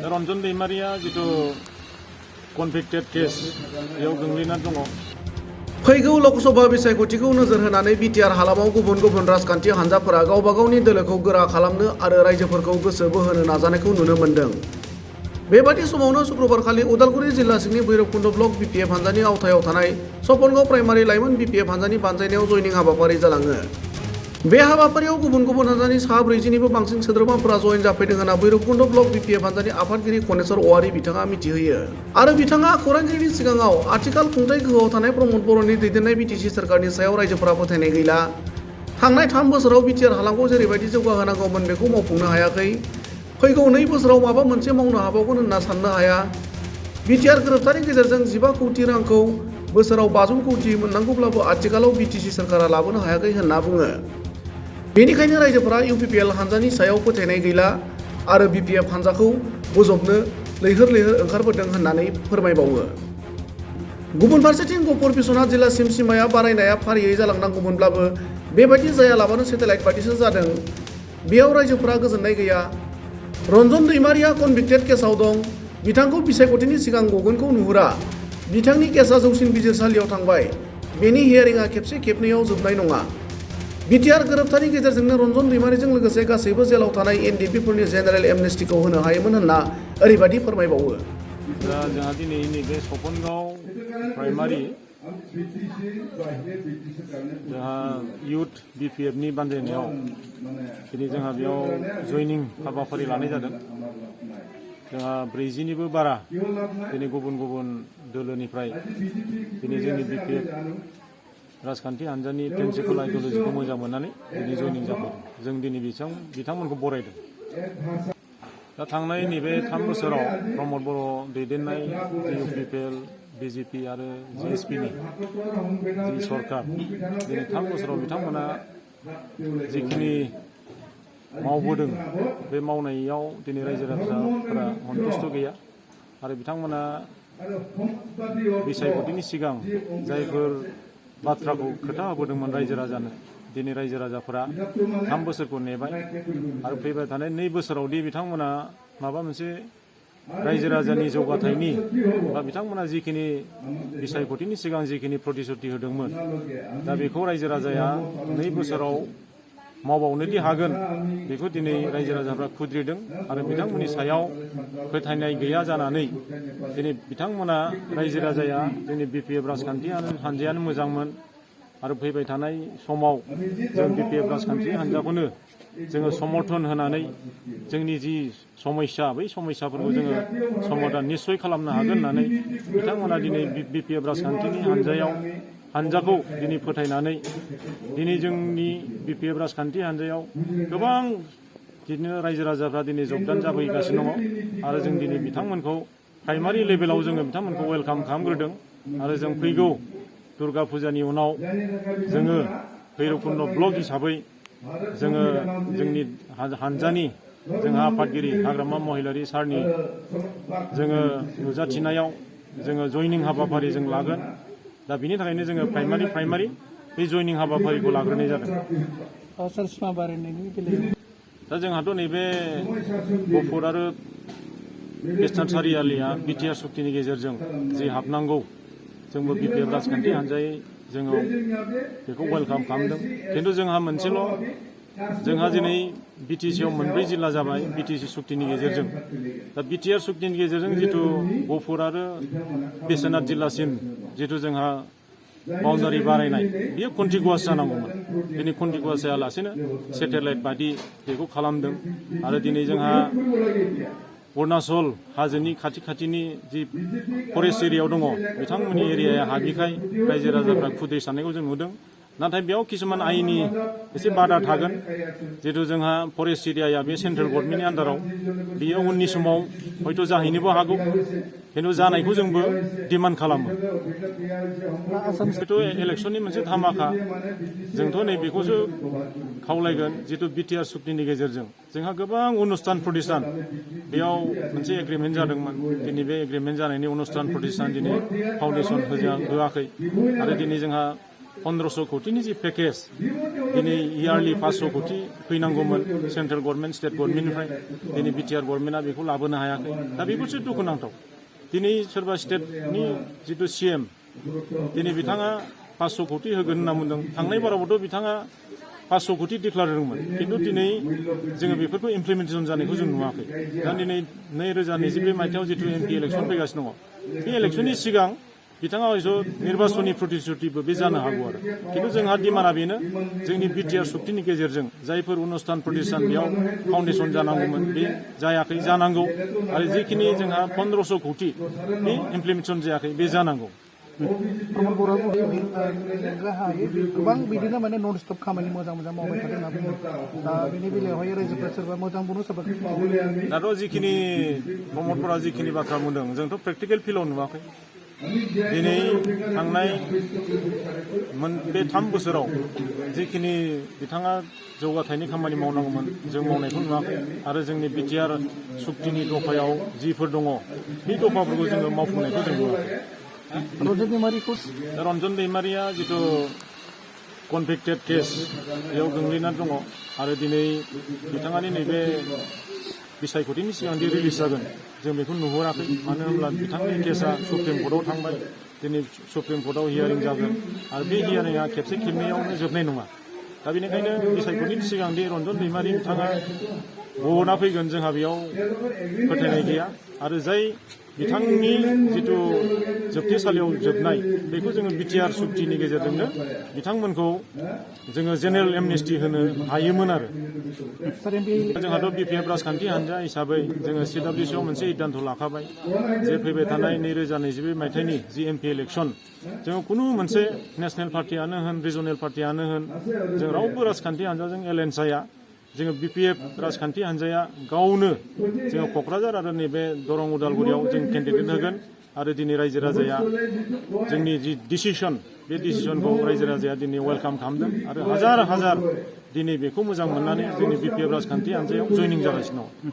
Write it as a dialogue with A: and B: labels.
A: रन्जन दैमारिया जितु कनभिक्टेड केस बेयाव गोग्लैना दङ।
B: फैगौ लकसभा बिसायख'थिखौ नोजोर होनानै बिटिआर हालामाव गुबुन गुबुन राजखान्थि हान्जाफोरा गावबा गावनि दोलोखौ गोरा खालामनो आरो रायजोफोरखौ गोसो बोहोनो नाजानायखौ नुनो मोन्दों। बेबादि समावनो शुक्रबारखालि उदालगुरि जिल्ला सिंनि भैरबकुन्द ब्लक बिपिएफ हान्जानि आवथायाव थानाय सपनगाव प्राइमारि लाइमोन बिपिएफ हान्जानि बानजायनायाव जयनिं हाबाफारि जालाङो। बे हाबाफारियाव गुबुन गुबुन हान्जानि सा 40निबो बांसिन सोद्रोमाफोरा जयेन जाफैदों होनना भैरबकुन्द ब्लक बिपिएफ हान्जानि आफादगिरि कनेश्वर औवारी बिथाङा मिथिहोयो। आरो बिथाङा खौरांगिरिनि सिगाङाव आथिखाल खुंथाय गोहोआव थानाय प्रमद बर'नि दैदेननाय बिटिसि सोरखारनि सायाव रायजोफोरा फोथायनाय गैला। थांनाय 3 बोसोराव बिटिआर हालामखौ जेरैबायदि जौगाहोनांगौमोन बेखौ मावफुंनो हायाखै। फैगौ 2 बोसोराव माबा मोनसे मावनो हाबावगोन होनना साननो हाया। बिटिआर गोरोबथानि गेजेरजों 15 कौटि रांखौ बोसोराव 500 कौटि मोननांगौब्लाबो आथिखालाव बिटिसि सोरखारा लाबोनो हायाखै होनना बुङो। बेनिखायनो रायजोफोरा इउपिपिएल हान्जानि सायाव फोथायनाय गैला आरो बिपिएफ हान्जाखौ बोजबनो लैहोर लैहोर ओंखारबोदों होननानै फोरमायबावो। गुबुन फारसेथिं गफुर बिस्वनाथ जिल्लासिम सिमाया बारायनाया फारियै जालांनांगौमोनब्लाबो बेबायदि जायालाबानो सेटेलाइट बादिसो जादों। बेयाव रायजोफोरा गोजोननाय गैया। रन्जन दैमारिया कनभिक्टेड केसआव दं। बिथांखौ बिसायख'थिनि सिगां गगोनखौ नुहुरा। बिथांनि केसआ जौसिन बिजिरसालियाव थांबाय। बेनि हियारिंआ खेबसे खेबनैयाव जोबनाय नङा। बिटिआर गोरोबथानि गेजेरजोंनो रन्जन दैमारिजों लोगोसे गासैबो जेलाव थानाय एनडिपिफोरनि जेनेरेल एमनेस्टिखौ होनो हायोमोन होनना ओरैबायदि फोरमायबावो।
A: दा जोंहा दिनै नैबे सपनगाव प्राइमारि जोंहा इयुथ बिपिएफनि बानजायनायाव दिनै जोंहा बेयाव जयनिं हाबाफारि लानाय जादों। जोंहा 40निबो बारा दिनै गुबुन गुबुन दोलोनिफ्राय दिनै जोंनि बिपिएफ राजखान्थि हान्जानि प्रिन्सिपाल आइडिय'लजिखौ मोजां मोननानै दिनै जयनिं जाफैदों। जों दिनै बिथांमोनखौ बरायदों। दा थांनाय नैबे 3 बोसोराव प्रमद बर' दैदेननाय इउपिपिएल बिजेपि आरो जिएसपिनि जि सरकार दिनै 3 बोसोराव बिथांमोना जिखिनि मावबोदों बे मावनायाव दिनै रायजो राजाफोरा सन्तुष्ट गैया आरो बिथांमोना बिसायख'थिनि सिगां जायफोर बाथ्राखौ खोथा होबोदोंमोन रायजो राजानो दिनै रायजो राजाफोरा 3 बोसोरखौ नेबाय आरो फैबाय थानाय 2 बोसोरावदि बिथांमोना माबा मोनसे रायजो राजानि जौगाथायनि बा बिथांमोना जिखिनि बिसायख'थिनि सिगां जिखिनि प्रतिश्रुति होदोंमोन दा बेखौ रायजो राजाया 2 बोसोराव मावबावनोदि हागोन बेखौ दिनै रायजो राजाफ्रा खुद्रिदों आरो बिथांमोननि सायाव फोथायनाय गैया जानानै दिनै बिथांमोना रायजो राजाया जोंनि बिपिएफ राजखान्थि हान्जायानो मोजांमोन आरो फैबाय थानाय समाव जों बिपिएफ राजखान्थि हान्जाखौनो जोङो समर्थन होनानै जोंनि जि समस्या बै समस्याफोरखौ जोङो समाधान निस्सय खालामनो हागोन होननानै बिथांमोना दिनै बिपिएफ राजखान्थिनि हान्जाखौ दिनै फोथायनानै दिनै जोंनि बिपिएफ राजखान्थि हान्जायाव गोबां बिदिनो रायजो राजाफ्रा दिनै जगदान जाफैगासिनो दङ आरो जों दिनै बिथांमोनखौ प्राइमारि लेभेलाव जोङो बिथांमोनखौ वेलकाम खालामग्रोदों आरो जों फैगौ दुर्गा फुजानि उनाव जोङो भैरबकुन्द ब्लक हिसाबै जोङो जोंनि हान्जानि जोंहा आफादगिरि हाग्रामा महिलारि सारनि जोङो नुजाथिनायाव जोङो जयनिं हाबाफारि जों लागोन। दा बिनि थाखायनो जोङो प्राइमारि बे जयनिं हाबाफारिखौ लाग्रोनाय जादों। दा जोंहाथ' नैबे गफुर आरो वेस्टार्न सारियालिया बिटिआर सुक्तिनि गेजेरजों जि हाबनांगौ जोंबो बिपिएफ राजखान्थि हान्जायै जोङो बेखौ वेलकाम खालामदों। खिन्थु जोंहा मोनसेल' जोंहा दिनै बिटिसिआव 4 जिल्ला जाबाय बिटिसि सुक्तिनि गेजेरजों। दा बिटिआर सुक्तिनि गेजेरजों जिथु गफुर आरो बिश्वनाथ जिल्लासिम जिथु जोंहा बाउन्डारि बारायनाय बियो कन्टिगुवास जानांगौमोन। दिनै कन्टिगुवास जायालासेनो सेटेलाइट बादि बेखौ खालामदों आरो दिनै जोंहा अरुणाचल हाजोनि खाथिनि जि फरेस्ट एरियायाव दङ बिथांमोननि एरियाया हाबिखाय रायजो राजाफ्रा खुद्रि साननायखौ जों नुदों। नाथाय बेयाव किसुमान आयेननि एसे बादा थागोन। जिहेतु जोंहा फरेस्ट एरियाया बे सेन्ट्रेल गभर्नमेन्टनि आन्दाराव बियो उननि समाव हयथ' जाहैनोबो हागौ। खिन्थु जानायखौ जोंबो डिमान्ड खालामो। जिहेतु इलेक्सननि मोनसे धामाखा जोंथ' नैबेखौसो खावलायगोन जितु बिटिआर सुक्तिनि गेजेरजों जोंहा गोबां अनुस्थान प्रतिष्ठान बेयाव मोनसे एग्रिमेन्ट जादोंमोन। दिनै बे एग्रिमेन्ट जानायनि अनुस्थान प्रतिष्ठान दिनै फाउन्डेसन होआखै आरो दिनै जोंहा 1500 कौटिनि जि पेकेज दिनै इयारलि 500 कौटि फैनांगौमोन सेन्ट्रेल गभर्नमेन्ट स्टेट गभर्नमेन्टनिफ्राय दिनै बिटिआर गभर्नमेन्टआ बेखौ लाबोनो हायाखै दा बेफोरसो दुखुनांथाव दिनै सोरबा स्टेटनि जिथु CM दिनै बिथाङा 500 कोटि होगोन होनना बुंदों थांनाय बारावबोथ' बिथाङा 500 कोटि डिक्लार होदोंमोन खिन्थु दिनै जोङो बेफोरखौ इमप्लिमेन्टेसन जानायखौ जों नुवाखै दा दिनै 2022 मायथाइयाव जिथु MP इलेक्सन फैगासिनो दङ बे इलेक्सननि सिगां बिथाङा हयथ' निर्बाचननि प्रतिश्रुतिबो बे जानो हागौ आरो खिन्थु जोंहा डिमान्डआ बेनो जोंनि बिटिआर सुक्तिनि गेजेरजों जायफोर अनुष्ठान प्रतिष्ठान बेयाव फाउन्डेसन जानांगौमोन बे जायाखै जानांगौ आरो जिखिनि जोंहा 1500 कोटि बे इमप्लिमेन्टेसन जायाखै बे जानांगौ
C: प्रमद बर'आ गाहायै गोबां बिदिनो माने नन स्टप खामानि मोजां मावबाय थादों होनना बुङो दा बेनि बेलायावहाय रायजोफोरा सोरबा मोजां बुङो सोरबा
A: दाथ' जिखिनि प्रमद बर'आ जिखिनि बाथ्रा बुंदों जोंथ' प्रेक्टिकेल फिल्डआव नुवाखै दिनै थांनाय बे 3 बोसोराव जिखिनि बिथाङा जौगाथायनि खामानि मावनांगौमोन जों मावनायखौ नुवाखै आरो जोंनि बिटिआर सुक्तिनि दफायाव जिफोर दङ बे दफाफोरखौ जोङो मावफुंनायखौ जों नुवाखै रन्जन दैमारिया जिथु कनभिक्टेड केस बेयाव गोग्लैनानै दङ आरो दिनै बिथाङानि नैबे बिसायख'थिनि सिगांदि रिलिज जागोन जों बेखौ नुहुराखै मानो होनब्ला बिथांनि केसा सुप्रिम कर्टआव थांबाय दिनै सुप्रिम कर्टआव हियारिं जागोन आरो बे हियारिंआ खेबसे खेबनैयावनो जोबनाय नङा दा बेनिखायनो बिसायख'थिनि सिगांदि रन्जन दैमारि बिथाङा गना फैगोन जोंहा बेयाव फोथायनाय गैया आरो जाय बिथांनि जिथु जोबथेसालियाव जोबनाय बेखौ जोङो बिटिआर सुक्तिनि गेजेरजोंनो बिथांमोनखौ जोङो जेनेरेल एमनेस्टि होनो हायोमोन आरो जोंहाथ' BPF राजखान्थि हान्जा हिसाबै जोङो CWCआव मोनसे सिद्धान्त लाखाबाय जे फैबाय थानाय 2022 मायथाइनि जि MP इलेक्सन जोङो खुनु मोनसे नेसनेल पार्टियानो होन रिजनेल पार्टियानो होन जों रावबो राजखान्थि हान्जाजों एलायन्स जाया जोङो BPF राजखान्थि हान्जाया गावनो जोङो क'क्राझार आरो नैबे दरं उदालगुरियाव जों केन्डिडेट होगोन आरो दिनै रायजो राजाया जोंनि जि डिसिसन बे डिसिसनखौ रायजो राजाया दिनै वेलकाम खालामदों आरो हाजार दिनै बेखौ मोजां मोननानै जोंनि BPF राजखान्थि हान्जायाव जयनिं जागासिनो दं